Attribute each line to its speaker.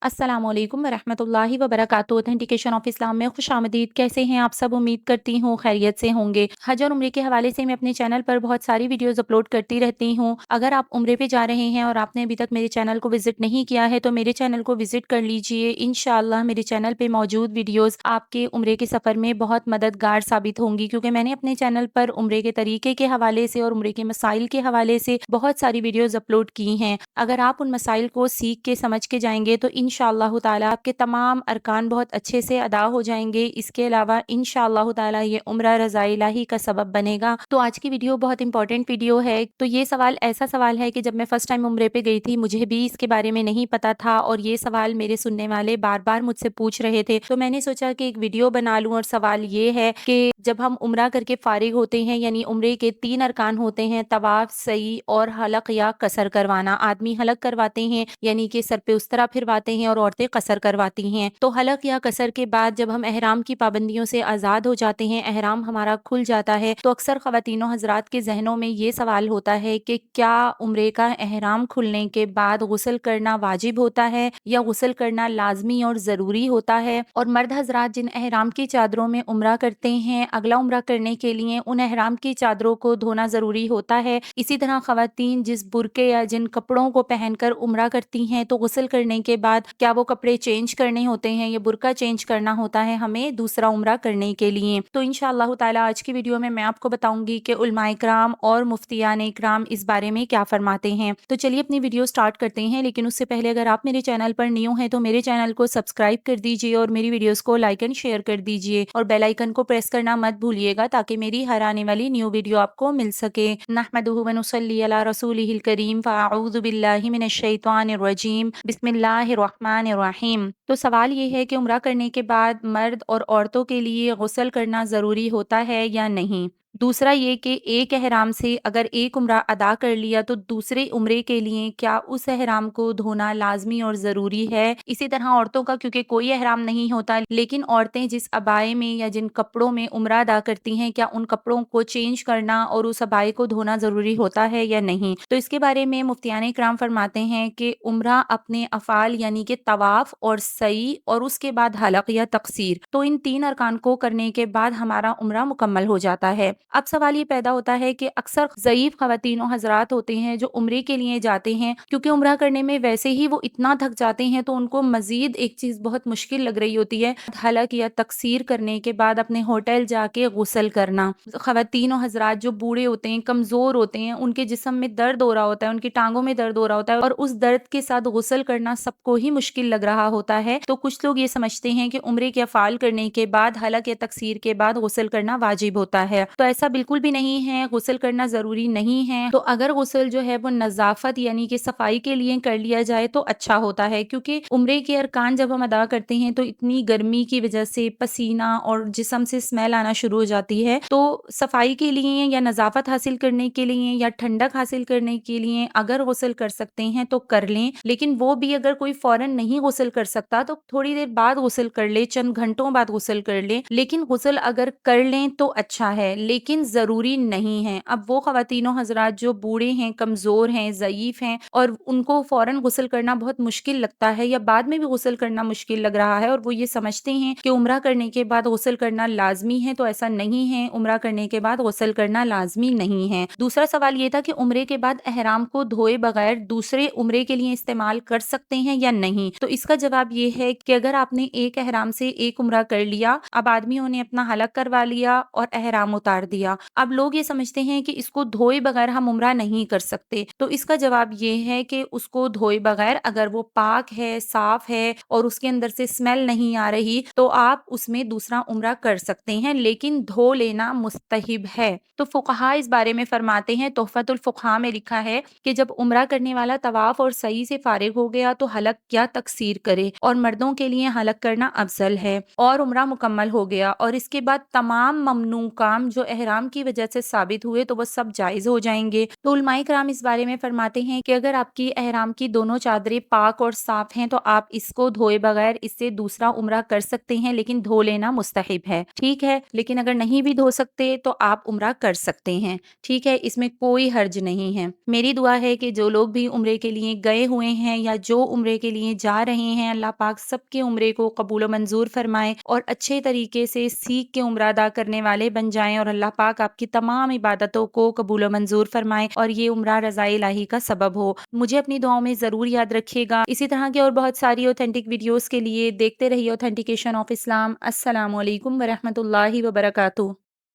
Speaker 1: अस्सलाम वालेकुम वरहमतुल्लाहि वबरकातुहू। ऑथेंटिकेशन ऑफ इस्लाम में खुशामदीद। कैसे हैं आप सब? उम्मीद करती हूँ खैरियत से होंगे। हज और उम्रे के हवाले से मैं अपने चैनल पर बहुत सारी वीडियोस अपलोड करती रहती हूँ। अगर आप उम्रे पे जा रहे हैं और आपने अभी तक मेरे चैनल को विजिट नहीं किया है तो मेरे चैनल को विजिट कर लीजिए। इंशाअल्लाह मेरे चैनल पे मौजूद वीडियोस आपके उम्रे के सफ़र में बहुत मददगार साबित होंगी, क्योंकि मैंने अपने चैनल पर उम्रे के तरीके के हवाले से और उम्रे के मसाइल के हवाले से बहुत सारी वीडियोस अपलोड की हैं। अगर आप उन मसाइल को सीख के समझ के जाएंगे तो इंशाअल्लाह ताला आपके तमाम अरकान बहुत अच्छे से अदा हो जाएंगे। इसके अलावा इंशाअल्लाह ताला ये उम्रा रज़ाए इलाही का सबब बनेगा। तो आज की वीडियो बहुत इंपॉर्टेंट वीडियो है। तो ये सवाल ऐसा सवाल है कि जब मैं फर्स्ट टाइम उम्रे पे गई थी मुझे भी इसके बारे में नहीं पता था, और ये सवाल मेरे सुनने वाले बार बार मुझसे पूछ रहे थे। तो मैंने सोचा कि एक वीडियो बना लूं। और सवाल ये है कि जब हम उम्रा करके फारिग होते हैं, यानी उम्रे के 3 अरकान होते हैं, तवाफ, सई और हलक या कसर करवाना। आदमी हलक करवाते हैं यानी कि सर पे उस तरह फिरवाते हैं, और औरतें कसर करवाती हैं। तो हलक या कसर के बाद जब हम एहराम की पाबंदियों से आज़ाद हो जाते हैं, एहराम हमारा खुल जाता है, तो अक्सर ख़वातीनो हज़रात के जहनों में ये सवाल होता है कि क्या उम्रे का एहराम खुलने के बाद गुस्ल करना वाजिब होता है या गुस्ल करना लाजमी और ज़रूरी होता है। और मर्द हज़रात जिन एहराम की चादरों में उम्रा करते हैं, अगला उम्रा करने के लिए उन एहराम की चादरों को धोना ज़रूरी होता है। इसी तरह ख़वातीन जिस बुरके या जिन कपड़ों को पहनकर उम्रा करती हैं, तो गुस्ल करने के बाद क्या वो कपड़े चेंज करने होते हैं, ये बुरका चेंज करना होता है हमें दूसरा उम्रा करने के लिए। तो इंशाअल्लाह ताला आज की वीडियो में मैं आपको बताऊंगी कि उलमाए इकराम और मुफ्तियान इकराम इस बारे में क्या फरमाते हैं। तो चलिए अपनी वीडियो स्टार्ट करते हैं, लेकिन उससे पहले अगर आप मेरे चैनल पर न्यू हैं तो मेरे चैनल को सब्सक्राइब कर दीजिए और मेरी वीडियोस को लाइक एंड शेयर कर दीजिए, और बेल आइकन को प्रेस करना मत भूलिएगा ताकि मेरी हर आने वाली न्यू वीडियो आपको मिल सके। नहमदुहु व नुसल्ली अला रसूलिहिल करीम, फ़अऊज़ु बिल्लाहि मिनश शैतानिर रजीम, बिस्मिल्लाहिर रहमानिर रहीम। तो सवाल ये है कि उम्रा करने के बाद मर्द और औरतों के लिए गुस्ल करना ज़रूरी होता है या नहीं। दूसरा ये कि एक एहराम से अगर एक उम्रा अदा कर लिया तो दूसरे उम्रे के लिए क्या उस एहराम को धोना लाजमी और ज़रूरी है। इसी तरह औरतों का क्योंकि कोई एहराम नहीं होता, लेकिन औरतें जिस अबाए में या जिन कपड़ों में उम्रा अदा करती हैं, क्या उन कपड़ों को चेंज करना और उस अबाए को धोना ज़रूरी होता है या नहीं। तो इसके बारे में मुफ्तियान इकराम फरमाते हैं कि उम्रा अपने अफ़ाल यानी कि तवाफ और सई और उसके बाद हलक या तकसीर, तो इन 3 अरकान को करने के बाद हमारा उम्रा मुकम्मल हो जाता है। अब सवाल ये पैदा होता है कि अक्सर ज़ईफ़ ख़वातीन और हज़रात होते हैं जो उम्रे के लिए जाते हैं, क्योंकि उम्रा करने में वैसे ही वो इतना थक जाते हैं, तो उनको मज़ीद एक चीज़ बहुत मुश्किल लग रही होती है, हलक या तकसीर करने के बाद अपने होटल जाके गुस्ल करना। ख़वातीन और हज़रात जो बूढ़े होते हैं, कमज़ोर होते हैं, उनके जिस्म में दर्द हो रहा होता है, उनकी टांगों में दर्द हो रहा होता है, और उस दर्द के साथ गुस्ल करना सबको ही मुश्किल लग रहा होता है। तो कुछ लोग ये समझते हैं कि उम्रे के अफ़ाल करने के बाद हलक या तकसीर के बाद गुस्ल करना वाजिब होता है। तो ऐसा बिल्कुल भी नहीं है, गुस्ल करना ज़रूरी नहीं है। तो अगर गुस्ल जो है वो नज़ाफ़त यानी कि सफाई के लिए कर लिया जाए तो अच्छा होता है, क्योंकि उम्रे के अरकान जब हम अदा करते हैं तो इतनी गर्मी की वजह से पसीना और जिस्म से स्मेल आना शुरू हो जाती है। तो सफाई के लिए या नज़ाफ़त हासिल करने के लिए या ठंडक हासिल करने के लिए अगर गुस्ल कर सकते हैं तो कर लें, लेकिन वो भी अगर कोई फ़ौरन नहीं गुस्ल कर सकता तो थोड़ी देर बाद गुस्ल कर ले, चंद घंटों बाद गुस्ल कर ले, लेकिन गुस्ल अगर कर लें तो अच्छा है, लेकिन ज़रूरी नहीं है। अब वो ख़वातीनो हज़रात जो बूढ़े हैं, कमज़ोर हैं, ज़ईफ़ हैं और उनको फ़ौरन गुस्ल करना बहुत मुश्किल लगता है या बाद में भी गुस्ल करना मुश्किल लग रहा है, और वो ये समझते हैं कि उम्रा करने के बाद गुस्ल करना लाज़मी है, तो ऐसा नहीं है, उम्रा करने के बाद गुस्ल करना लाज़मी नहीं है। दूसरा सवाल ये था कि उम्रे के बाद एहराम को धोए बगैर दूसरे उम्रे के लिए इस्तेमाल कर सकते हैं या नहीं। तो इसका जवाब ये है कि अगर आपने एक एहराम से एक उम्रा कर लिया, अब आदमियों ने अपना हलक करवा लिया और एहराम उतार दिया, अब लोग ये समझते हैं कि इसको धोए बगैर हम उम्रा नहीं कर सकते। तो इसका जवाब ये है कि उसको धोए बगैर अगर वो पाक है, साफ है और उसके अंदर से स्मेल नहीं आ रही, तो आप उसमें दूसरा उम्रा कर सकते हैं, लेकिन धो लेना मुस्तहिब है। तो फुक़हा इस बारे में फरमाते हैं, तोहफ़तुल फ़ुक़हा में लिखा है कि जब उम्रा करने वाला तवाफ और सई से फारिग हो गया तो हलक या तकसीर करे, और मर्दों के लिए हलक करना अफ़ज़ल है, और उम्रा मुकम्मल हो गया। और इसके बाद तमाम ममनू काम जो احرام کی وجہ سے ثابت ہوئے تو وہ سب جائز ہو جائیں گے۔ تو علماء کرام اس بارے میں فرماتے ہیں کہ اگر آپ کی احرام کی دونوں چادریں پاک اور صاف ہیں تو آپ اس کو دھوئے بغیر اس سے دوسرا عمرہ کر سکتے ہیں، لیکن دھو لینا مستحب ہے، ٹھیک ہے۔ لیکن اگر نہیں بھی دھو سکتے تو آپ عمرہ کر سکتے ہیں، ٹھیک ہے، اس میں کوئی حرج نہیں ہے۔ میری دعا ہے کہ جو لوگ بھی عمرے کے لیے گئے ہوئے ہیں یا جو عمرے کے لیے جا رہے ہیں، اللہ پاک سب کے عمرے کو قبول و منظور فرمائے اور اچھے طریقے سے سیکھ کے عمرہ ادا کرنے والے بن جائیں، اور اللہ پاک آپ کی تمام عبادتوں کو قبول و منظور فرمائے اور یہ عمرہ رضا الہی کا سبب ہو۔ مجھے اپنی دعاؤں میں ضرور یاد رکھیے گا۔ اسی طرح کے اور بہت ساری اوتھینٹک ویڈیوز کے لیے دیکھتے رہیے اوتھینٹیکیشن آف اسلام۔ السلام علیکم ورحمۃ اللہ وبرکاتہ۔